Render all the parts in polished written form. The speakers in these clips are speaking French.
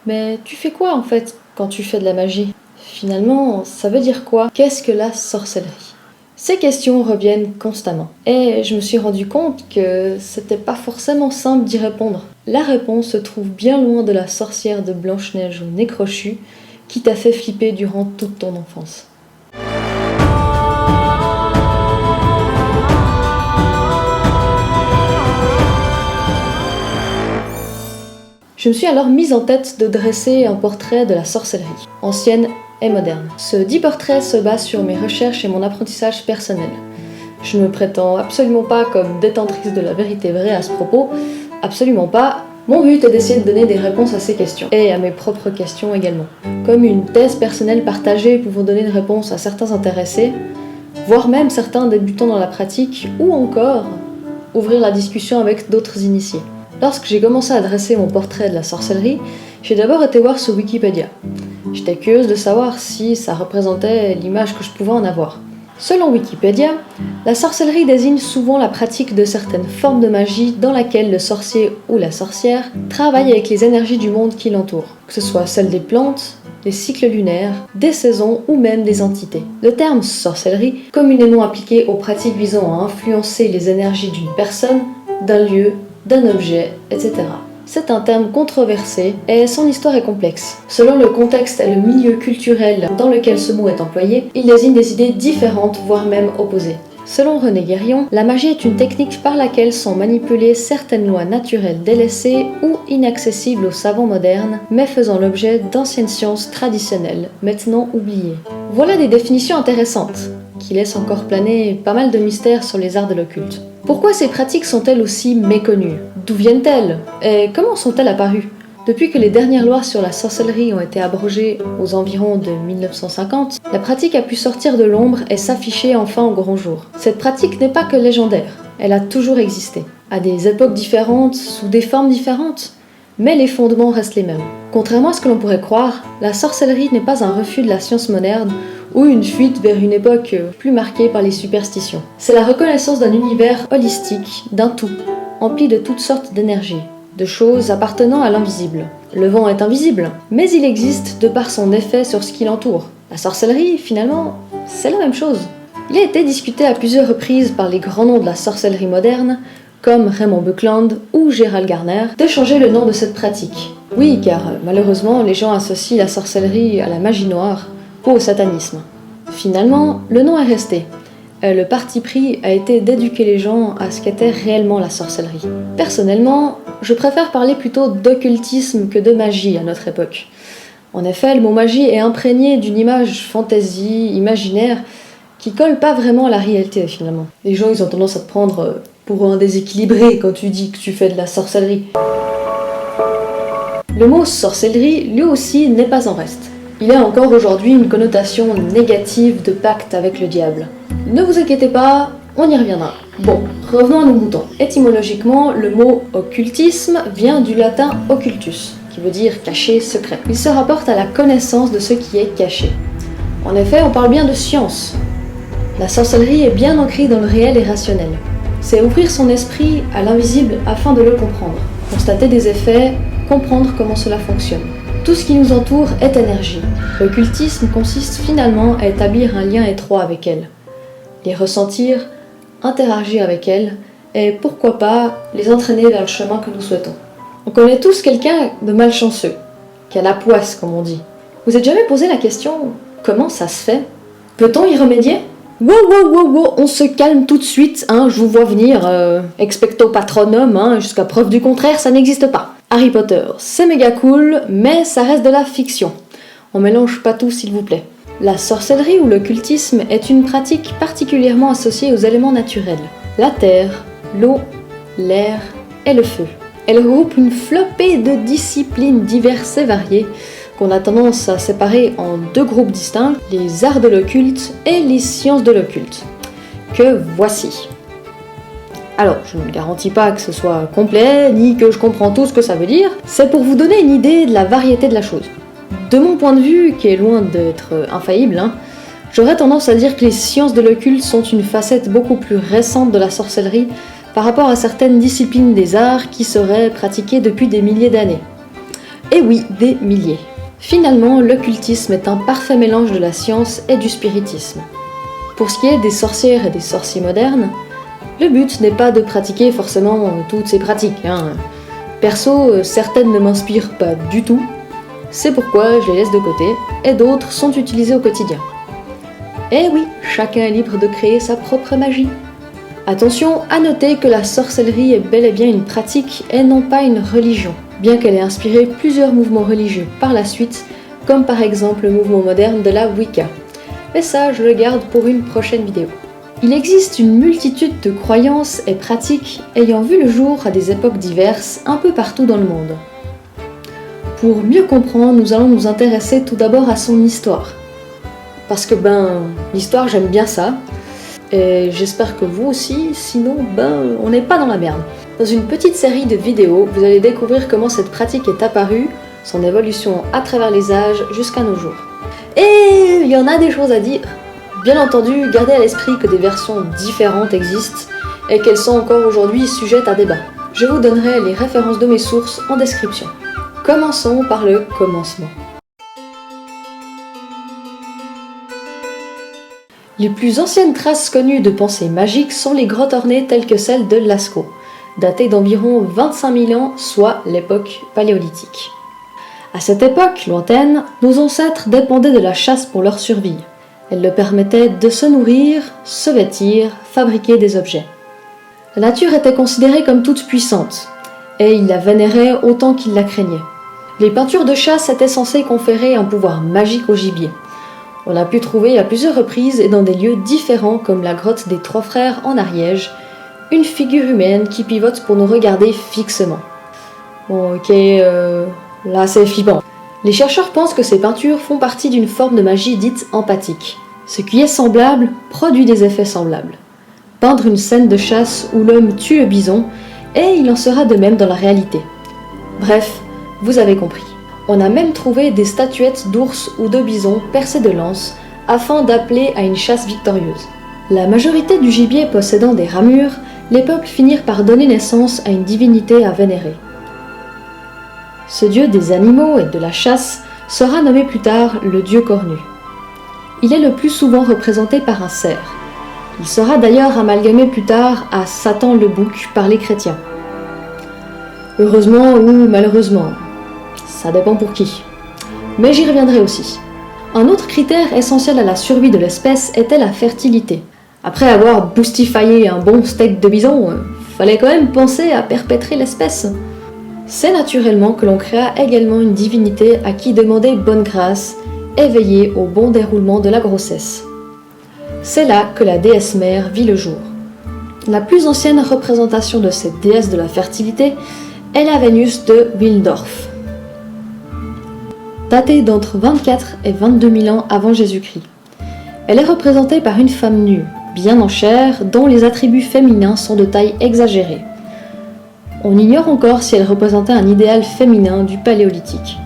Mais tu fais quoi en fait quand tu fais de la magie? Finalement, ça veut dire quoi? Qu'est-ce que la sorcellerie? Ces questions reviennent constamment. Et je me suis rendu compte que c'était pas forcément simple d'y répondre. La réponse se trouve bien loin de la sorcière de Blanche-Neige au nez crochu qui t'a fait flipper durant toute ton enfance. Je me suis alors mise en tête de dresser un portrait de la sorcellerie, ancienne et moderne. Ce dit portrait se base sur mes recherches et mon apprentissage personnel. Je ne me prétends absolument pas comme détentrice de la vérité vraie à ce propos, absolument pas. Mon but est d'essayer de donner des réponses à ces questions, et à mes propres questions également. Comme une thèse personnelle partagée pouvant donner une réponse à certains intéressés, voire même certains débutants dans la pratique, ou encore ouvrir la discussion avec d'autres initiés. Lorsque j'ai commencé à dresser mon portrait de la sorcellerie, j'ai d'abord été voir sur Wikipédia. J'étais curieuse de savoir si ça représentait l'image que je pouvais en avoir. Selon Wikipédia, la sorcellerie désigne souvent la pratique de certaines formes de magie dans laquelle le sorcier ou la sorcière travaille avec les énergies du monde qui l'entoure, que ce soit celles des plantes, des cycles lunaires, des saisons ou même des entités. Le terme sorcellerie, communément appliqué aux pratiques visant à influencer les énergies d'une personne, d'un lieu, d'un objet, etc. C'est un terme controversé et son histoire est complexe. Selon le contexte et le milieu culturel dans lequel ce mot est employé, il désigne des idées différentes, voire même opposées. Selon René Guérion, la magie est une technique par laquelle sont manipulées certaines lois naturelles délaissées ou inaccessibles aux savants modernes, mais faisant l'objet d'anciennes sciences traditionnelles, maintenant oubliées. Voilà des définitions intéressantes, qui laissent encore planer pas mal de mystères sur les arts de l'occulte. Pourquoi ces pratiques sont-elles aussi méconnues? D'où viennent-elles? Et comment sont-elles apparues? Depuis que les dernières lois sur la sorcellerie ont été abrogées aux environs de 1950, la pratique a pu sortir de l'ombre et s'afficher enfin au grand jour. Cette pratique n'est pas que légendaire, elle a toujours existé, à des époques différentes, sous des formes différentes, mais les fondements restent les mêmes. Contrairement à ce que l'on pourrait croire, la sorcellerie n'est pas un refus de la science moderne ou une fuite vers une époque plus marquée par les superstitions. C'est la reconnaissance d'un univers holistique, d'un tout, empli de toutes sortes d'énergies, de choses appartenant à l'invisible. Le vent est invisible, mais il existe de par son effet sur ce qui l'entoure. La sorcellerie, finalement, c'est la même chose. Il a été discuté à plusieurs reprises par les grands noms de la sorcellerie moderne, comme Raymond Buckland ou Gerald Garner, de changer le nom de cette pratique. Oui, car malheureusement, les gens associent la sorcellerie à la magie noire ou au satanisme. Finalement, le nom est resté. Le parti pris a été d'éduquer les gens à ce qu'était réellement la sorcellerie. Personnellement, je préfère parler plutôt d'occultisme que de magie à notre époque. En effet, le mot magie est imprégné d'une image fantasy, imaginaire, qui colle pas vraiment à la réalité finalement. Les gens ils ont tendance à te prendre pour un déséquilibré quand tu dis que tu fais de la sorcellerie. Le mot sorcellerie, lui aussi, n'est pas en reste. Il a encore aujourd'hui une connotation négative de pacte avec le diable. Ne vous inquiétez pas, on y reviendra. Bon, revenons à nos moutons. Étymologiquement, le mot occultisme vient du latin occultus, qui veut dire caché, secret. Il se rapporte à la connaissance de ce qui est caché. En effet, on parle bien de science. La sorcellerie est bien ancrée dans le réel et rationnel. C'est ouvrir son esprit à l'invisible afin de le comprendre, constater des effets, comprendre comment cela fonctionne. Tout ce qui nous entoure est énergie. L'occultisme consiste finalement à établir un lien étroit avec elle, les ressentir, interagir avec elles, et pourquoi pas les entraîner vers le chemin que nous souhaitons. On connaît tous quelqu'un de malchanceux, qui a la poisse comme on dit. Vous êtes jamais posé la question, comment ça se fait? Peut-on y remédier? Wow, on se calme tout de suite, hein, je vous vois venir, expecto patronum, hein, jusqu'à preuve du contraire, ça n'existe pas. Harry Potter, c'est méga cool, mais ça reste de la fiction. On mélange pas tout s'il vous plaît. La sorcellerie ou l'occultisme est une pratique particulièrement associée aux éléments naturels. La terre, l'eau, l'air et le feu. Elle regroupe une flopée de disciplines diverses et variées qu'on a tendance à séparer en deux groupes distincts, les arts de l'occulte et les sciences de l'occulte. Que voici. Alors, je ne garantis pas que ce soit complet, ni que je comprends tout ce que ça veut dire, c'est pour vous donner une idée de la variété de la chose. De mon point de vue, qui est loin d'être infaillible, j'aurais tendance à dire que les sciences de l'occulte sont une facette beaucoup plus récente de la sorcellerie par rapport à certaines disciplines des arts qui seraient pratiquées depuis des milliers d'années. Et oui, des milliers. Finalement, l'occultisme est un parfait mélange de la science et du spiritisme. Pour ce qui est des sorcières et des sorciers modernes, le but n'est pas de pratiquer forcément toutes ces pratiques. Perso, certaines ne m'inspirent pas du tout, c'est pourquoi je les laisse de côté, et d'autres sont utilisées au quotidien. Et oui, chacun est libre de créer sa propre magie. Attention à noter que la sorcellerie est bel et bien une pratique et non pas une religion, bien qu'elle ait inspiré plusieurs mouvements religieux par la suite, comme par exemple le mouvement moderne de la Wicca. Mais ça, je le garde pour une prochaine vidéo. Il existe une multitude de croyances et pratiques ayant vu le jour à des époques diverses un peu partout dans le monde. Pour mieux comprendre, nous allons nous intéresser tout d'abord à son histoire. Parce que l'histoire j'aime bien ça, et j'espère que vous aussi, sinon on n'est pas dans la merde. Dans une petite série de vidéos, vous allez découvrir comment cette pratique est apparue, son évolution à travers les âges jusqu'à nos jours. Et il y en a des choses à dire. Bien entendu, gardez à l'esprit que des versions différentes existent et qu'elles sont encore aujourd'hui sujettes à débat. Je vous donnerai les références de mes sources en description. Commençons par le commencement. Les plus anciennes traces connues de pensée magique sont les grottes ornées telles que celle de Lascaux, datées d'environ 25 000 ans, soit l'époque paléolithique. À cette époque lointaine, nos ancêtres dépendaient de la chasse pour leur survie. Elle leur permettait de se nourrir, se vêtir, fabriquer des objets. La nature était considérée comme toute puissante, et ils la vénéraient autant qu'ils la craignaient. Les peintures de chasse étaient censées conférer un pouvoir magique au gibier. On l'a pu trouver à plusieurs reprises et dans des lieux différents comme la grotte des Trois Frères en Ariège, une figure humaine qui pivote pour nous regarder fixement. Bon ok, là c'est flippant. Les chercheurs pensent que ces peintures font partie d'une forme de magie dite empathique. Ce qui est semblable produit des effets semblables. Peindre une scène de chasse où l'homme tue le bison, et il en sera de même dans la réalité. Bref, vous avez compris. On a même trouvé des statuettes d'ours ou de bisons percées de lances afin d'appeler à une chasse victorieuse. La majorité du gibier possédant des ramures, les peuples finirent par donner naissance à une divinité à vénérer. Ce dieu des animaux et de la chasse sera nommé plus tard le dieu cornu. Il est le plus souvent représenté par un cerf. Il sera d'ailleurs amalgamé plus tard à Satan le bouc par les chrétiens. Heureusement ou malheureusement, ça dépend pour qui. Mais j'y reviendrai aussi. Un autre critère essentiel à la survie de l'espèce était la fertilité. Après avoir boustifaillé un bon steak de bison, fallait quand même penser à perpétrer l'espèce. C'est naturellement que l'on créa également une divinité à qui demander bonne grâce et veiller au bon déroulement de la grossesse. C'est là que la déesse mère vit le jour. La plus ancienne représentation de cette déesse de la fertilité est la Vénus de Wildorf, datée d'entre 24 et 22 000 ans avant Jésus-Christ. Elle est représentée par une femme nue, bien en chair, dont les attributs féminins sont de taille exagérée. On ignore encore si elle représentait un idéal féminin du Paléolithique.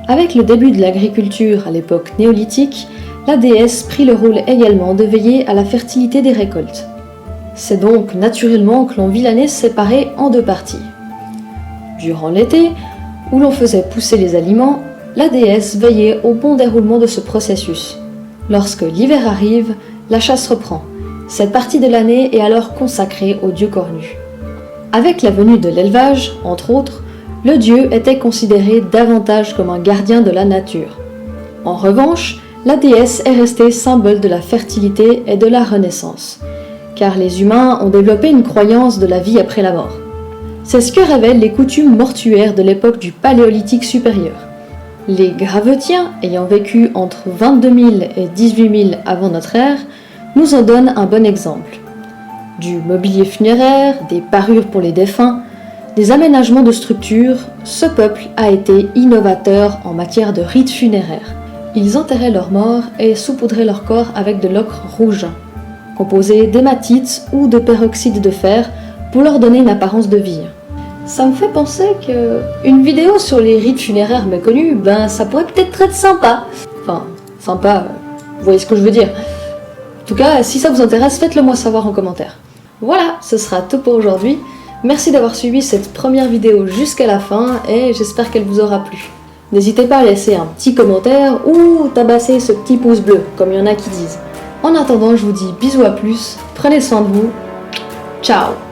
Avec le début de l'agriculture à l'époque néolithique, la déesse prit le rôle également de veiller à la fertilité des récoltes. C'est donc naturellement que l'on vit l'année séparée en deux parties. Durant l'été, où l'on faisait pousser les aliments, la déesse veillait au bon déroulement de ce processus. Lorsque l'hiver arrive, la chasse reprend. Cette partie de l'année est alors consacrée au dieu cornu. Avec la venue de l'élevage, entre autres, le dieu était considéré davantage comme un gardien de la nature. En revanche, la déesse est restée symbole de la fertilité et de la renaissance, car les humains ont développé une croyance de la vie après la mort. C'est ce que révèlent les coutumes mortuaires de l'époque du Paléolithique supérieur. Les Gravetiens, ayant vécu entre 22 000 et 18 000 avant notre ère, nous en donnent un bon exemple. Du mobilier funéraire, des parures pour les défunts, des aménagements de structures, ce peuple a été innovateur en matière de rites funéraires. Ils enterraient leurs morts et saupoudraient leur corps avec de l'ocre rouge, composé d'hématite ou de peroxyde de fer pour leur donner une apparence de vie. Ça me fait penser qu'une vidéo sur les rites funéraires méconnus, ça pourrait peut-être être sympa. Enfin, sympa, vous voyez ce que je veux dire. En tout cas, si ça vous intéresse, faites-le moi savoir en commentaire. Voilà, ce sera tout pour aujourd'hui. Merci d'avoir suivi cette première vidéo jusqu'à la fin et j'espère qu'elle vous aura plu. N'hésitez pas à laisser un petit commentaire ou tabasser ce petit pouce bleu, comme il y en a qui disent. En attendant, je vous dis bisous à plus, prenez soin de vous, ciao!